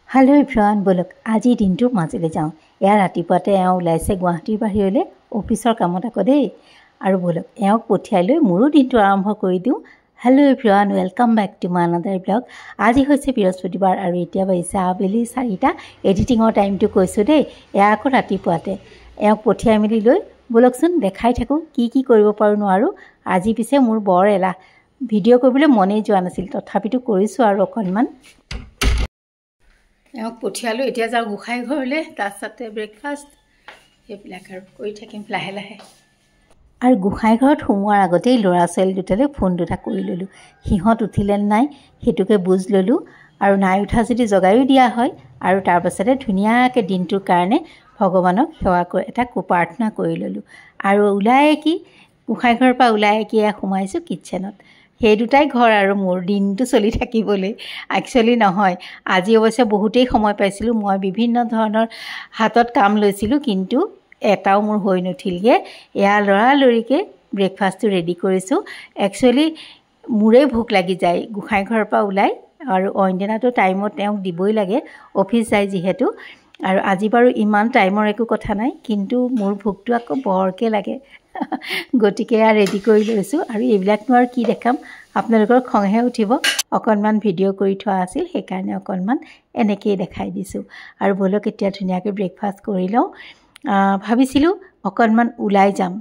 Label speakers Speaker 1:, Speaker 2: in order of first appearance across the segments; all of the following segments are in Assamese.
Speaker 1: हेलो एभ्रिवान बोलक আজি দিনটো মাজলৈ যাওঁ এয়া ৰাতিপুৱাতে ওলাইছে গুৱাহাটীৰ বাহিৰলৈ অফিচৰ কামত আকৌ দেই আৰু বলক এওক পঠিয়াই লৈ মোৰো দিনটো আৰম্ভ কৰি দিওঁ hello everyone welcome back to my another blog आज হৈছে বৃহস্পতিবাৰ আৰু এতিয়া হৈছে আবেলি 4টা এডিটিংৰ টাইমটো কৈছো দেই এয়া আকৌ ৰাতিপুৱাতে এওক পঠিয়াই মিলি লৈ বলকচোন দেখাই থাকো কি কৰিব পাৰো নোৱাৰো আজি পিছে মোৰ বৰ এলা ভিডিঅ' কৰিবলৈ মনেই যোৱা নাছিল তথাপিতো কৰিছো আৰু অকনমান এওক পঠিয়ালো এতিয়া যাও গোখাই ঘৰলে তাৰছতে ব্ৰেকফাষ্ট এইবিলাক আৰু কৰি থাকিম লাহে লাহে আৰু গোখাই ঘৰত সোমোৱাৰ আগতেই লৰা ছোৱালী দুটালে ফোন দুটা কৰি ললো হিহত উঠিলেন নাই হেতুকে বুজ ললো আৰু নাই উঠা যদি জগায়ও দিয়া হয় আৰু তাৰ পাছতে ধুনিয়াকে দিনটোৰ কাৰণে ভগৱানক সেৱা কৰি এটা প্ৰাৰ্থনা কৰি ললো আৰু উলাই কি গোখাই ঘৰৰ পৰা উলাই কি সোমাইছো কিচেনত সেই দুটাই ঘৰ আৰু মোৰ দিনটো চলি থাকিবলৈ একচুয়ালি নহয় আজি অৱশ্যে বহুতেই সময় পাইছিলো মই বিভিন্ন ধৰণৰ হাতত কাম লৈছিলো কিন্তু এটাও মোৰ হৈ নথিলগে এয়া লৰা লৰিকে ব্ৰেকফাষ্টটো ৰেডি কৰিছো একচুয়ালি মুৰে ভোক লাগি যায় গোখাই ঘৰৰ পৰা উলাই আৰু অইনদিনাটো টাইমত তেওঁক দিবই লাগে অফিস যায় যিহেতু আৰু আজি বাৰু ইমান টাইমৰ একো কথা নাই কিন্তু মোৰ ভোকটো আকৌ বৰকে লাগে গটিকে ৰেডি কৰি লৈছো আৰু এইবিলাকনো আৰু কি দেখাম আপোনালোকৰ খংহে উঠিব অকনমান ভিডিঅ' কৰি থোৱা আছিল সেই কাৰণে অকনমান এনেকৈ দেখাই দিছো আৰু বলক এতিয়া ধুনিয়াকৈ ব্ৰেকফাষ্ট কৰি লওঁ ভাবিছিলো অকনমান উলাই যাম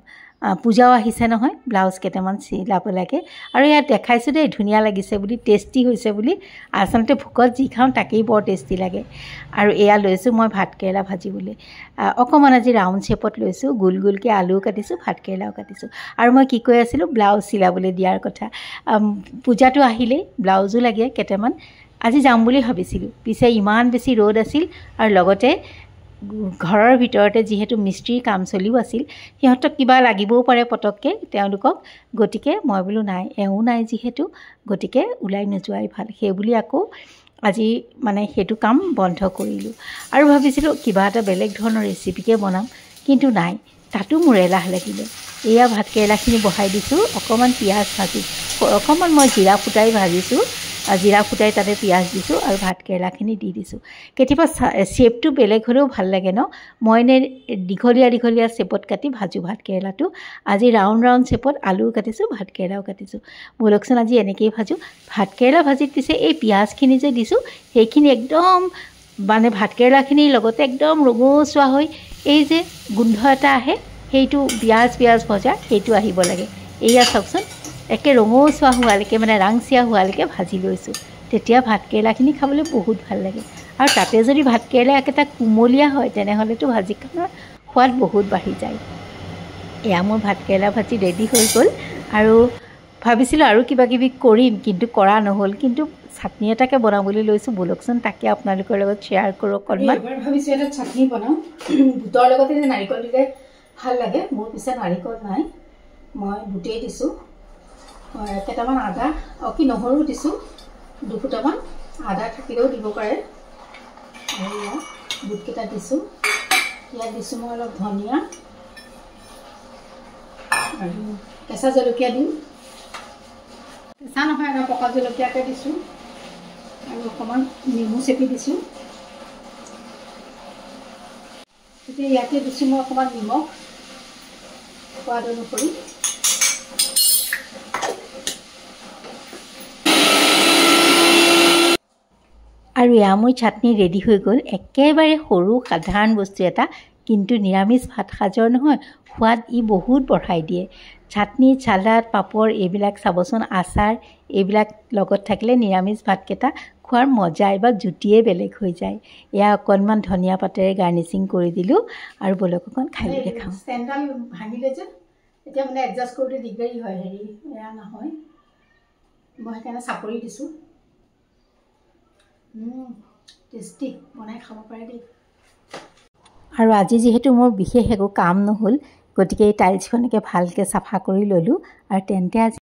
Speaker 1: পূজাও আহিছে নহয় ব্লাউজ কেটামান চিলাব লাগে আৰু ইয়াত দেখাইছো দেই ধুনিয়া লাগিছে বুলি টেস্টি হৈছে বুলি আসলতে ভুকত যি খাওঁ তাকেই বৰ টেস্টি লাগে আৰু এয়া লৈছো মই ভাত কেৰেলা ভাজিবলৈ অকমান আজি ৰাউন্ড শেপত লৈছো গুল গুলকে আলু কাটিছো ভাত কেৰেলাও কাটিছো আৰু মই কি কৈ আছিলো ব্লাউজ চিলাবলৈ দিয়াৰ কথা পূজাটো আহিলে ব্লাউজো লাগে কেটামান আজি যাম বুলি ভাবিছিলো পিছে ইমান বেছি ৰ'দ আছিল আৰু লগতে ঘৰৰ ভিতৰতে যেহেতু মিস্ত্ৰী কাম চলিও আছিল সিহঁতক কিবা লাগিবও পাৰে পটককে তেওঁলোকক গটিকে মই বলো নাই এও নাই যেহেতু গটিকে উলাই নযোৱাই ভাল সেই বুলি আকৌ আজি মানে হেতু কাম বন্ধ কৰিলো আৰু ভাবিছিলো কিবা এটা বেলেগ ধৰণৰ ৰেচিপিকে বনাম কিন্তু নাই তাতো মোৰ এলাহ লাগিলে এয়া ভাত কেৰেলাখিনি বহাই দিছো অকমান পিয়াজ ভাজি অকমান মই জিৰা ফুটাই ভাজিছো জিৰা ফুটাই তাতে পিয়াজ দিছো আৰু ভাত কেৰেলাখিনি দি দিছো কেতিয়াবা শেপটো বেলেগ হলেও ভাল লাগে ন মই নে দীঘলীয়া শেপত কাটি ভাজু ভাত কেৰেলাটো আজি ৰাউন্ড শেপত আলু কাটিছো ভাত কেৰেলাও কাটিছো বলকচোন আজি এনেকৈ ভাজু ভাত কেৰেলা ভাজিত পিছে এই পিয়াজখিনি যে দিছো সেইখিনি একদম মানে ভাত কেৰেলাখিনিৰ লগতে একদম ৰঙচুৱা হৈ এই যে গোন্ধ এটা আহে সেইটো পিয়াজ ভজা সেইটো আহিব লাগে এয়া চাওকচোন একে ৰঙচুৱা হোৱালৈকে মানে ৰাংচিয়া হোৱালৈকে ভাজি লৈছো তেতিয়া ভাত কেৰেলাখিনি খাবলৈ বহুত ভাল লাগে আৰু তাতে যদি ভাত কেৰেলা এটা কুমলীয়া হয় তেনেহলেতো ভাজিখনৰ সোৱাদ বহুত বাঢ়ি যায় এয়া মোৰ ভাত কেৰেলা ভাজি ৰেডি হৈ গ'ল আৰু ভাবিছিলো আৰু কিবা কিবি কৰিম কিন্তু কৰা নহল কিন্তু চাটনি এটাকে বনাবলৈ লৈছো বলকচোন তাকে আপোনালোকৰ লগত শেয়াৰ কৰো অকনমান এবাৰ ভাবিছো এটা চাটনি বনাও বুটৰ লগতে যে নাৰিকল দিলে ভাল লাগে মোৰ পিছে নাৰিকল নাই মই বুটেই দিছো কেটামান আদা কি নহৰু দিছো দুফুটামান আদা থাকিলেও দিব পাৰে আৰু বুট কেটা দিছো ইয়াত দিছো মই অলপ ধনিয়া আৰু কেঁচা জলকীয়া দিম কেঁচা নহয় এটা পকা জলকীয়াকে দিছো আৰু অকমান নেমু চেপি দিছো এতিয়া ইয়াতে দিছো মই অকমান নিমখ সোৱাদ অনুসৰি আৰু এয়া মোৰ চাটনি ৰেডি হৈ গ'ল একেবাৰে সৰু সাধাৰণ বস্তু এটা কিন্তু নিৰামিষ ভাত সাজৰ নহয় সোৱাদ ই বহুত বঢ়াই দিয়ে চাটনি চালাড পাপৰ এইবিলাক চাবচোন আচাৰ এইবিলাক লগত থাকিলে নিৰামিষ ভাতকেটা খোৱাৰ মজাই বা জুতিয়ে বেলেগ হৈ যায় এয়া অকনমান ধনিয়া পাতেৰে গাৰ্নিচিং কৰি দিলো আৰু বলক অকন খাই দেখাম ষ্টেণ্ডাল ভাঙিলে যে এতিয়া মানে এডজাষ্ট কৰোতে দিগদাৰি হয় হেৰি এয়া নহয় মই সেইকাৰণে চাপৰি দিছো টেস্টি বনাই খাব পাৰে দেই আৰু আজি যেহেতু মোৰ বিশেষ একো কাম নহল গটিকে এই টাইলছখনকে ভালকে সাফা কৰি ললো আৰু তেন্তে আজি